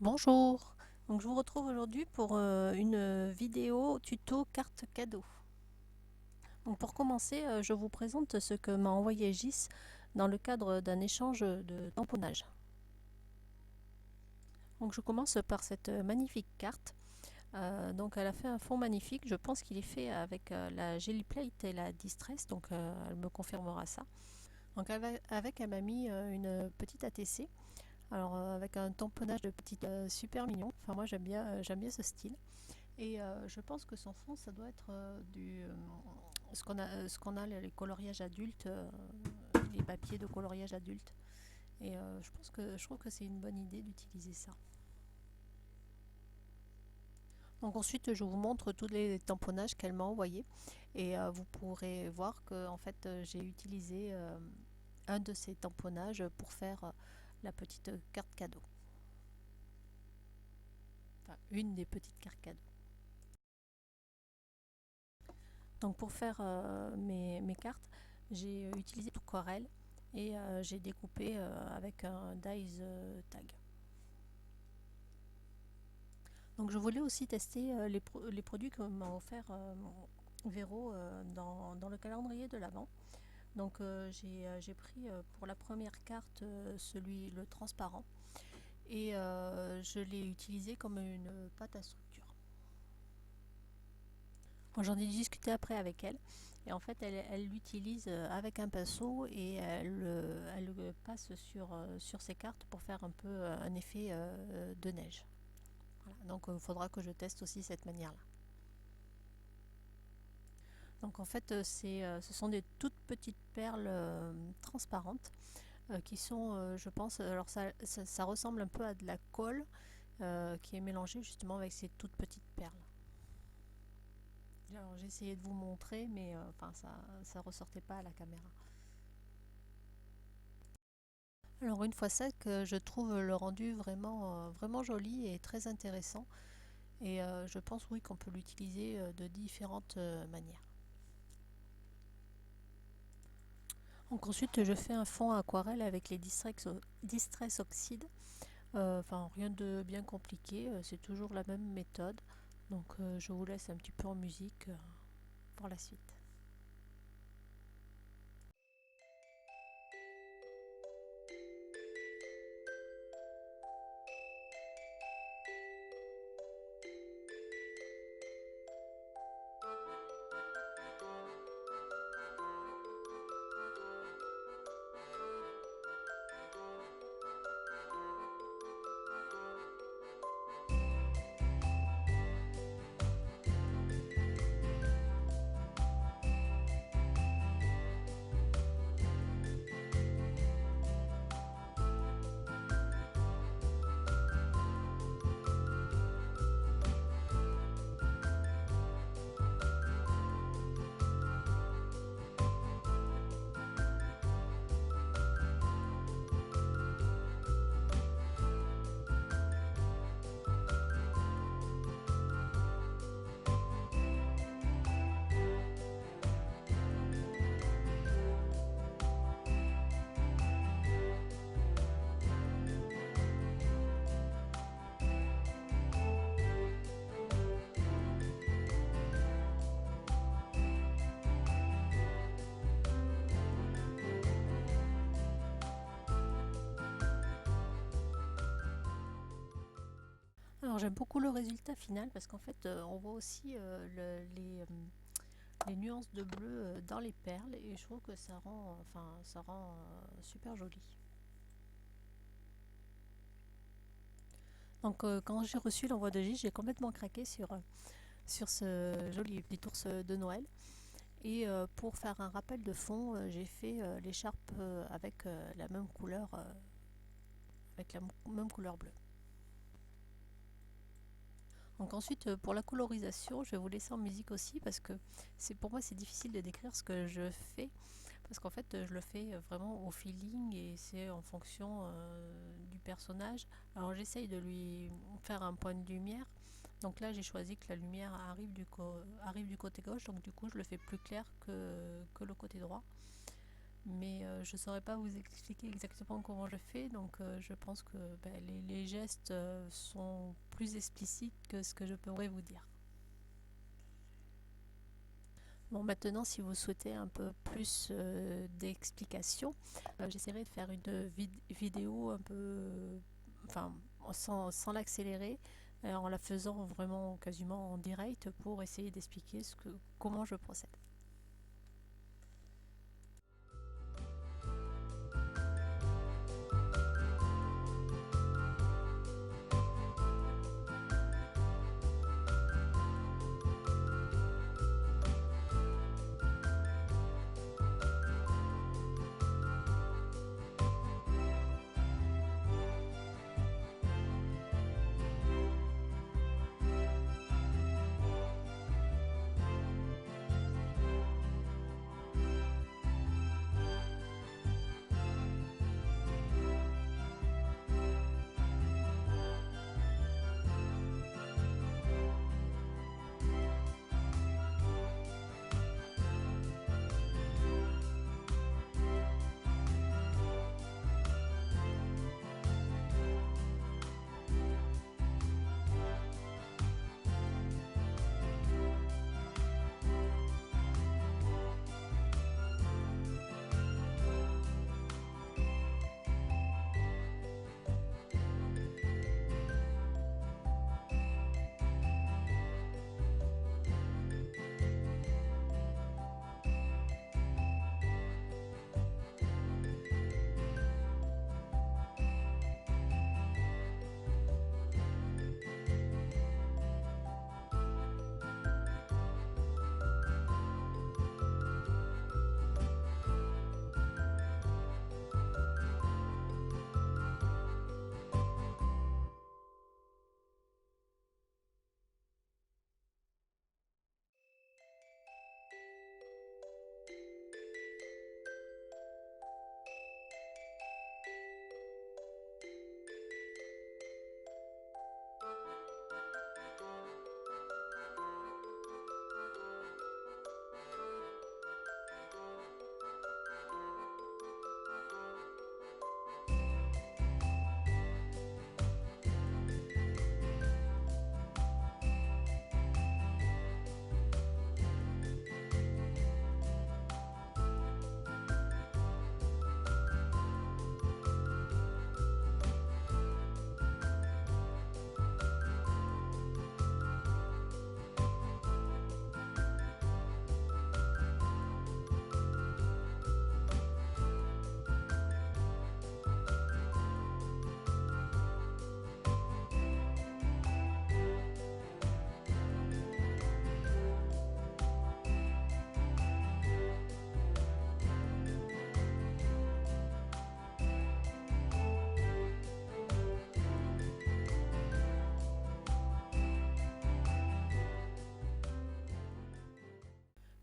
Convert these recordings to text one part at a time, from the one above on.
Bonjour, donc je vous retrouve aujourd'hui pour une vidéo tuto carte cadeau. Donc pour commencer, je vous présente ce que m'a envoyé Gis dans le cadre d'un échange de tamponnage. Donc je commence par cette magnifique carte. Donc elle a fait un fond magnifique, je pense qu'il est fait avec la Gelly Plate et la Distress, donc elle me confirmera ça. Donc avec elle m'a mis une petite ATC. Alors avec un tamponnage de petite super mignon. Enfin moi j'aime bien ce style. Et je pense que son fond ça doit être ce qu'on a les coloriages adultes, les papiers de coloriage adulte. Et je trouve que c'est une bonne idée d'utiliser ça. Donc ensuite je vous montre tous les tamponnages qu'elle m'a envoyés et vous pourrez voir que en fait j'ai utilisé un de ces tamponnages pour faire la petite carte cadeau. Enfin, une des petites cartes cadeaux. Donc pour faire mes cartes, j'ai utilisé tout Corel et j'ai découpé avec un dies tag. Donc je voulais aussi tester les produits que m'a offert Véro dans le calendrier de l'Avent. Donc j'ai pris pour la première carte le transparent et je l'ai utilisé comme une pâte à structure. Moi, j'en ai discuté après avec elle. Et en fait, elle l'utilise avec un pinceau et elle le passe sur ses cartes pour faire un peu un effet de neige. Voilà. Donc, il faudra que je teste aussi cette manière-là. Donc, en fait, ce sont des toutes petites perles transparentes qui sont, je pense, alors ça ressemble un peu à de la colle qui est mélangée justement avec ces toutes petites perles. Alors j'ai essayé de vous montrer, mais enfin ça ressortait pas à la caméra. Alors une fois sec, je trouve le rendu vraiment joli et très intéressant. Et je pense oui qu'on peut l'utiliser de différentes manières. Donc ensuite je fais un fond aquarelle avec les Distress Oxide. Enfin rien de bien compliqué, c'est toujours la même méthode. Donc je vous laisse un petit peu en musique pour la suite. Alors j'aime beaucoup le résultat final parce qu'en fait on voit aussi les nuances de bleu dans les perles et je trouve que ça rend super joli. Donc quand j'ai reçu l'envoi de J, j'ai complètement craqué sur ce joli petit ours de Noël. Et pour faire un rappel de fond, j'ai fait l'écharpe avec la même couleur bleue. Donc ensuite, pour la colorisation, je vais vous laisser en musique aussi parce que pour moi c'est difficile de décrire ce que je fais parce qu'en fait je le fais vraiment au feeling et c'est en fonction du personnage. Alors j'essaye de lui faire un point de lumière. Donc là j'ai choisi que la lumière arrive du côté gauche, donc du coup je le fais plus clair que le côté droit. mais je ne saurais pas vous expliquer exactement comment je fais, donc je pense que les gestes sont plus explicites que ce que je pourrais vous dire. Bon, maintenant, si vous souhaitez un peu plus d'explications, j'essaierai de faire une vidéo un peu, enfin, sans l'accélérer, en la faisant vraiment quasiment en direct pour essayer d'expliquer comment je procède.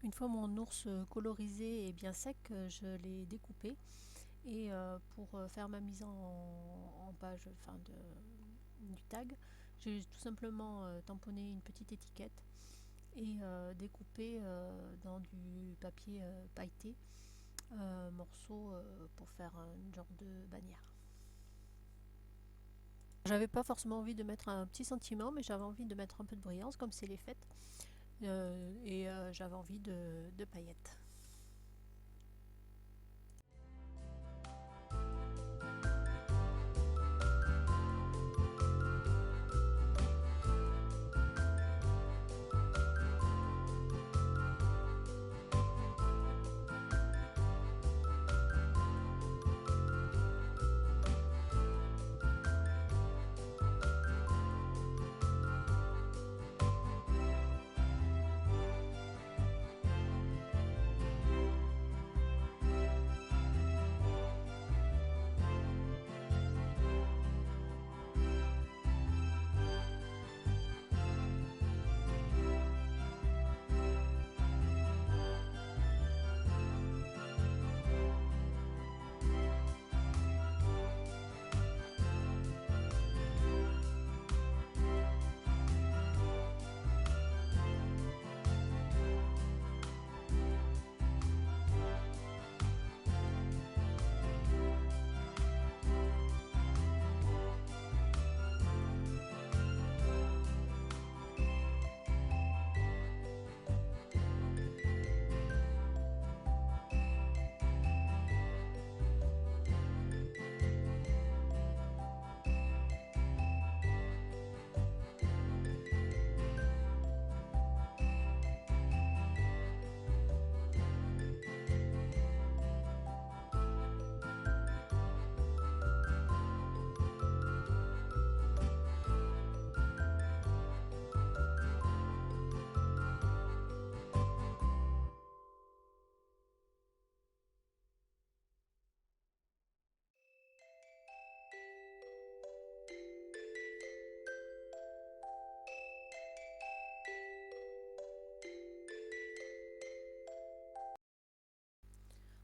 Une fois mon ours colorisé et bien sec, je l'ai découpé et pour faire ma mise en page du tag, j'ai tout simplement tamponné une petite étiquette et découpé dans du papier pailleté morceaux pour faire un genre de bannière. J'avais pas forcément envie de mettre un petit sentiment, mais j'avais envie de mettre un peu de brillance comme c'est les fêtes. Et j'avais envie de paillettes.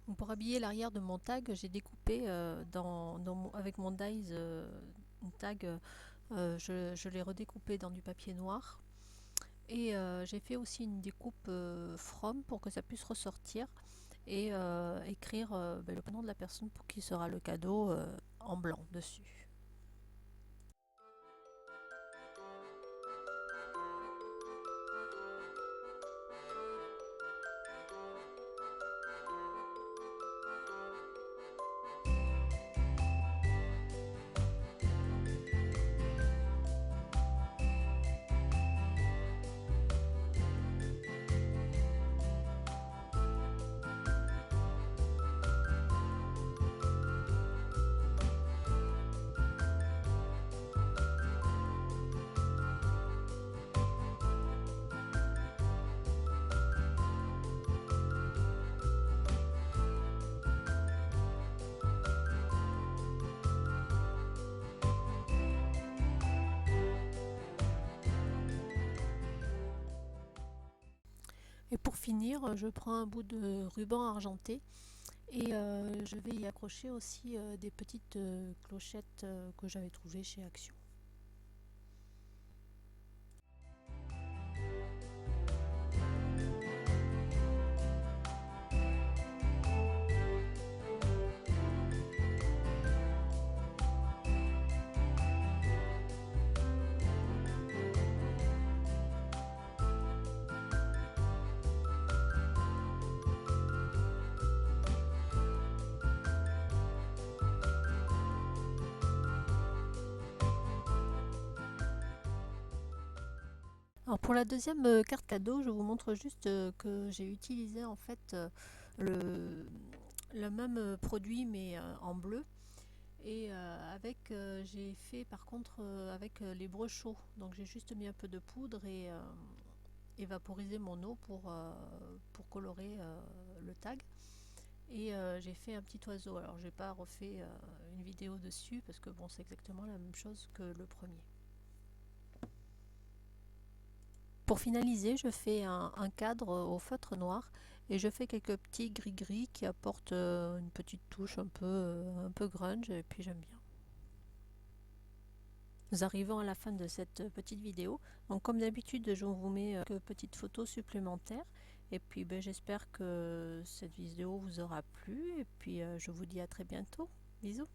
Donc, pour habiller l'arrière de mon tag, j'ai découpé avec mon dies une tag, je l'ai redécoupé dans du papier noir. Et j'ai fait aussi une découpe from pour que ça puisse ressortir et écrire le prénom de la personne pour qui sera le cadeau en blanc dessus. Et pour finir, je prends un bout de ruban argenté et je vais y accrocher aussi des petites clochettes que j'avais trouvées chez Action. Alors pour la deuxième carte cadeau, je vous montre juste que j'ai utilisé en fait le, le même produit mais en bleu. Et j'ai fait par contre avec les brochaux. Donc j'ai juste mis un peu de poudre et vaporisé mon eau pour colorer le tag. Et j'ai fait un petit oiseau. Alors j'ai pas refait une vidéo dessus parce que bon, c'est exactement la même chose que le premier. Pour finaliser, je fais un cadre au feutre noir et je fais quelques petits gris-gris qui apportent une petite touche un peu grunge et puis j'aime bien. Nous arrivons à la fin de cette petite vidéo. Donc comme d'habitude, je vous mets quelques petites photos supplémentaires. Et puis j'espère que cette vidéo vous aura plu. Et puis je vous dis à très bientôt. Bisous.